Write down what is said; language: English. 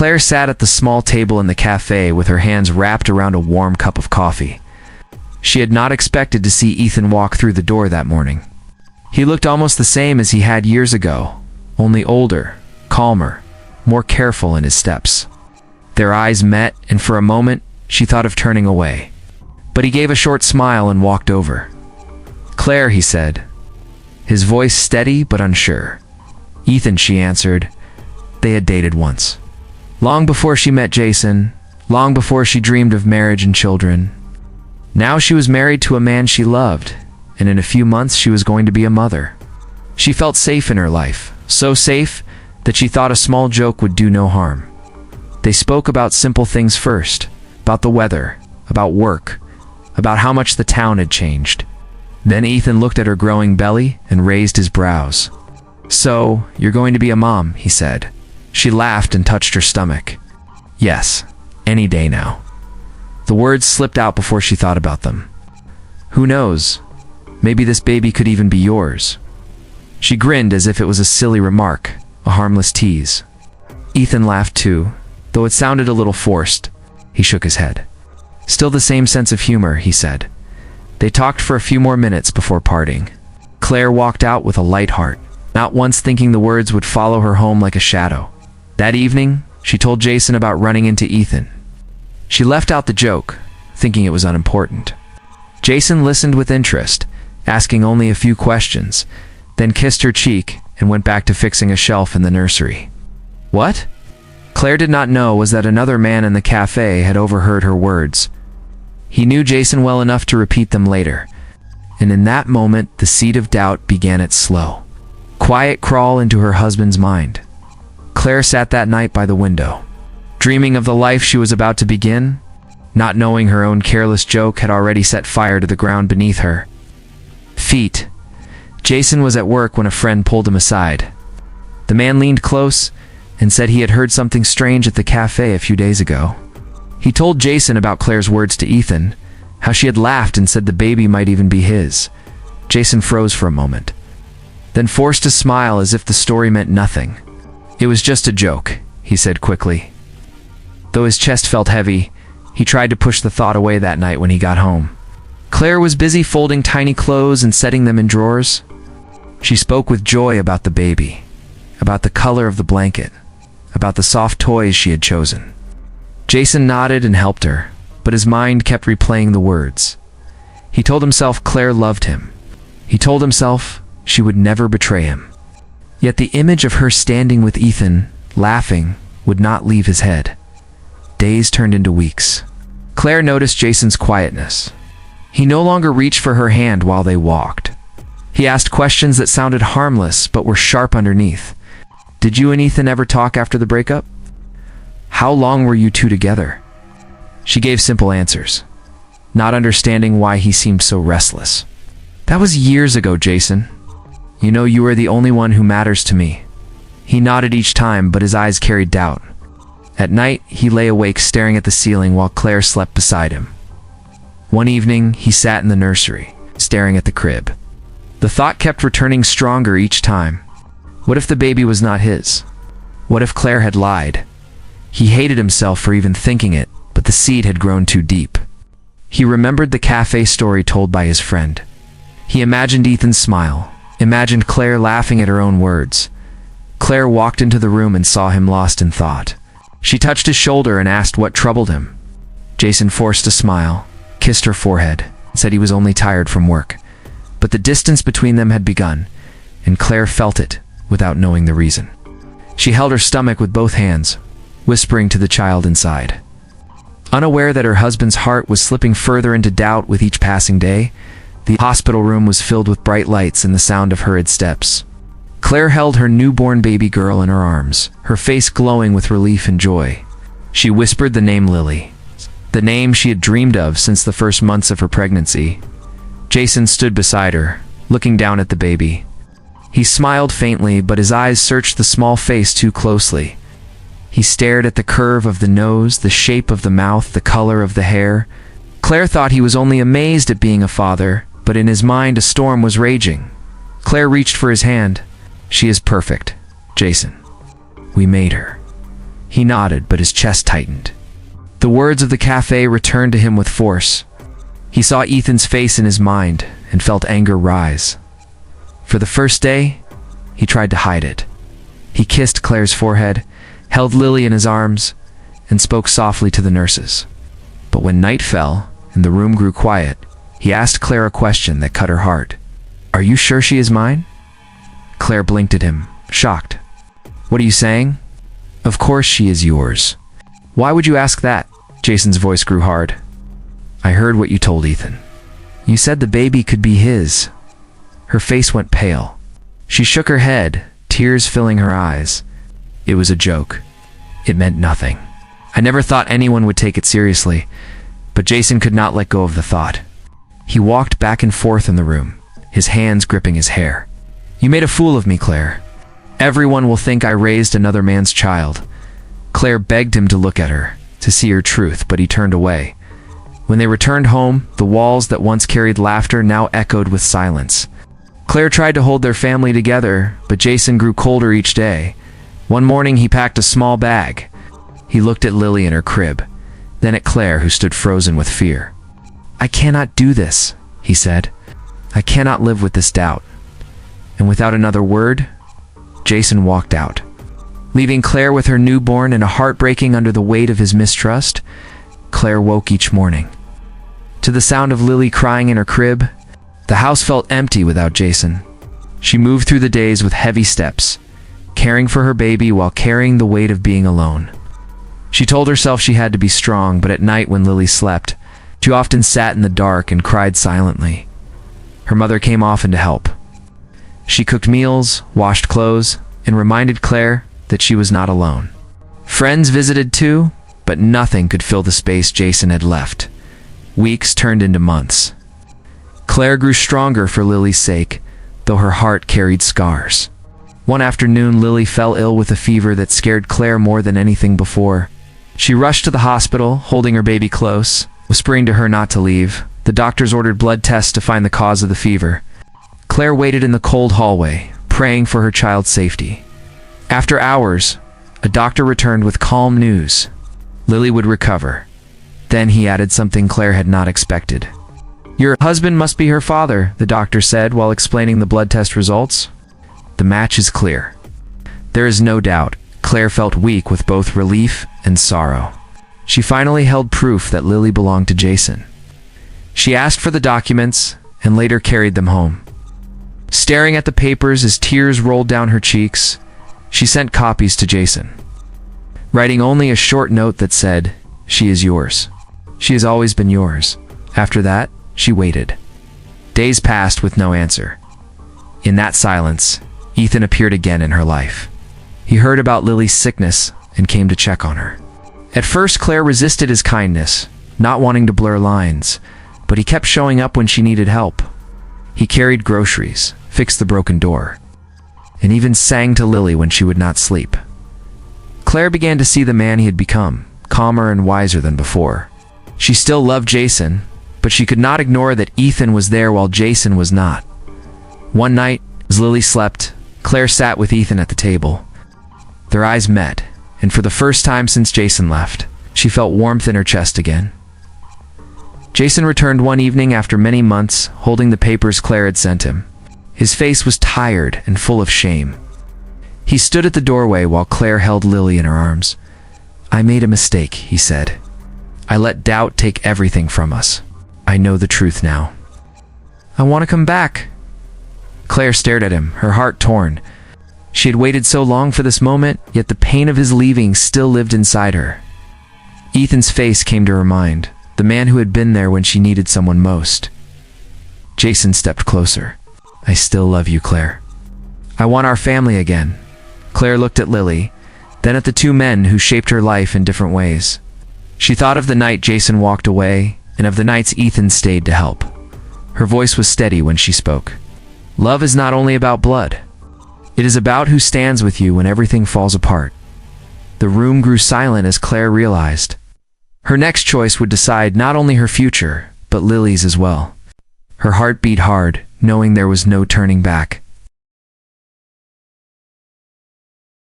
Claire sat at the small table in the cafe with her hands wrapped around a warm cup of coffee. She had not expected to see Ethan walk through the door that morning. He looked almost the same as he had years ago, only older, calmer, more careful in his steps. Their eyes met, and for a moment, she thought of turning away. But he gave a short smile and walked over. "Claire," he said, his voice steady but unsure. "Ethan," she answered. They had dated once. Long before she met Jason, long before she dreamed of marriage and children. Now she was married to a man she loved, and in a few months she was going to be a mother. She felt safe in her life, so safe that she thought a small joke would do no harm. They spoke about simple things first, about the weather, about work, about how much the town had changed. Then Ethan looked at her growing belly and raised his brows. "So, you're going to be a mom," he said. She laughed and touched her stomach. "Yes, any day now." The words slipped out before she thought about them. "Who knows? Maybe this baby could even be yours." She grinned as if it was a silly remark, a harmless tease. Ethan laughed too, though it sounded a little forced. He shook his head. "Still the same sense of humor," he said. They talked for a few more minutes before parting. Claire walked out with a light heart, not once thinking the words would follow her home like a shadow. That evening, she told Jason about running into Ethan. She left out the joke, thinking it was unimportant. Jason listened with interest, asking only a few questions, then kissed her cheek and went back to fixing a shelf in the nursery. What? Claire did not know was that another man in the cafe had overheard her words. He knew Jason well enough to repeat them later, and in that moment the seed of doubt began its slow, quiet crawl into her husband's mind. Claire sat that night by the window, dreaming of the life she was about to begin, not knowing her own careless joke had already set fire to the ground beneath her feet. Jason was at work when a friend pulled him aside. The man leaned close and said he had heard something strange at the cafe a few days ago. He told Jason about Claire's words to Ethan, how she had laughed and said the baby might even be his. Jason froze for a moment, then forced a smile as if the story meant nothing. "It was just a joke," he said quickly. Though his chest felt heavy, he tried to push the thought away that night when he got home. Claire was busy folding tiny clothes and setting them in drawers. She spoke with joy about the baby, about the color of the blanket, about the soft toys she had chosen. Jason nodded and helped her, but his mind kept replaying the words. He told himself Claire loved him. He told himself she would never betray him. Yet the image of her standing with Ethan, laughing, would not leave his head. Days turned into weeks. Claire noticed Jason's quietness. He no longer reached for her hand while they walked. He asked questions that sounded harmless but were sharp underneath. "Did you and Ethan ever talk after the breakup? How long were you two together?" She gave simple answers, not understanding why he seemed so restless. "That was years ago, Jason. You know you are the only one who matters to me." He nodded each time, but his eyes carried doubt. At night, he lay awake staring at the ceiling while Claire slept beside him. One evening, he sat in the nursery, staring at the crib. The thought kept returning stronger each time. What if the baby was not his? What if Claire had lied? He hated himself for even thinking it, but the seed had grown too deep. He remembered the cafe story told by his friend. He imagined Ethan's smile, imagined Claire laughing at her own words. Claire walked into the room and saw him lost in thought. She touched his shoulder and asked what troubled him. Jason forced a smile, kissed her forehead, and said he was only tired from work. But the distance between them had begun, and Claire felt it without knowing the reason. She held her stomach with both hands, whispering to the child inside. Unaware that her husband's heart was slipping further into doubt with each passing day, the hospital room was filled with bright lights and the sound of hurried steps. Claire held her newborn baby girl in her arms, her face glowing with relief and joy. She whispered the name Lily, the name she had dreamed of since the first months of her pregnancy. Jason stood beside her, looking down at the baby. He smiled faintly, but his eyes searched the small face too closely. He stared at the curve of the nose, the shape of the mouth, the color of the hair. Claire thought he was only amazed at being a father, but in his mind a storm was raging. Claire reached for his hand. "She is perfect, Jason. We made her." He nodded, but his chest tightened. The words of the cafe returned to him with force. He saw Ethan's face in his mind and felt anger rise. For the first day, he tried to hide it. He kissed Claire's forehead, held Lily in his arms, and spoke softly to the nurses. But when night fell and the room grew quiet, he asked Claire a question that cut her heart. "Are you sure she is mine?" Claire blinked at him, shocked. "What are you saying?" "Of course she is yours." "Why would you ask that?" Jason's voice grew hard. "I heard what you told Ethan. You said the baby could be his." Her face went pale. She shook her head, tears filling her eyes. It was a joke. It meant nothing. I never thought anyone would take it seriously, but Jason could not let go of the thought. He walked back and forth in the room, his hands gripping his hair. "You made a fool of me, Claire. Everyone will think I raised another man's child." Claire begged him to look at her, to see her truth, but he turned away. When they returned home, the walls that once carried laughter now echoed with silence. Claire tried to hold their family together, but Jason grew colder each day. One morning he packed a small bag. He looked at Lily in her crib, then at Claire, who stood frozen with fear. "I cannot do this," he said. "I cannot live with this doubt." And without another word, Jason walked out, leaving Claire with her newborn and a heart breaking under the weight of his mistrust. Claire woke each morning to the sound of Lily crying in her crib. The house felt empty without Jason. She moved through the days with heavy steps, caring for her baby while carrying the weight of being alone. She told herself she had to be strong, but at night when Lily slept, she often sat in the dark and cried silently. Her mother came often to help. She cooked meals, washed clothes, and reminded Claire that she was not alone. Friends visited too, but nothing could fill the space Jason had left. Weeks turned into months. Claire grew stronger for Lily's sake, though her heart carried scars. One afternoon, Lily fell ill with a fever that scared Claire more than anything before. She rushed to the hospital, holding her baby close, whispering to her not to leave. The doctors ordered blood tests to find the cause of the fever. Claire waited in the cold hallway, praying for her child's safety. After hours, a doctor returned with calm news. Lily would recover. Then he added something Claire had not expected. "Your husband must be her father," the doctor said while explaining the blood test results. "The match is clear." There is no doubt, Claire felt weak with both relief and sorrow. She finally held proof that Lily belonged to Jason. She asked for the documents and later carried them home. Staring at the papers as tears rolled down her cheeks, she sent copies to Jason, writing only a short note that said, "She is yours. She has always been yours." After that, she waited. Days passed with no answer. In that silence, Ethan appeared again in her life. He heard about Lily's sickness and came to check on her. At first, Claire resisted his kindness, not wanting to blur lines, but he kept showing up when she needed help. He carried groceries, fixed the broken door, and even sang to Lily when she would not sleep. Claire began to see the man he had become, calmer and wiser than before. She still loved Jason, but she could not ignore that Ethan was there while Jason was not. One night, as Lily slept, Claire sat with Ethan at the table. Their eyes met, and for the first time since Jason left, she felt warmth in her chest again. Jason returned one evening after many months, holding the papers Claire had sent him. His face was tired and full of shame. He stood at the doorway while Claire held Lily in her arms. "I made a mistake," he said. "I let doubt take everything from us. I know the truth now. I want to come back." Claire stared at him, her heart torn. She had waited so long for this moment, yet the pain of his leaving still lived inside her. Ethan's face came to her mind, the man who had been there when she needed someone most. Jason stepped closer. "I still love you, Claire. I want our family again." Claire looked at Lily, then at the two men who shaped her life in different ways. She thought of the night Jason walked away, and of the nights Ethan stayed to help. Her voice was steady when she spoke. Love is not only about blood. It is about who stands with you when everything falls apart. The room grew silent as Claire realized her next choice would decide not only her future, but Lily's as well. Her heart beat hard, knowing there was no turning back.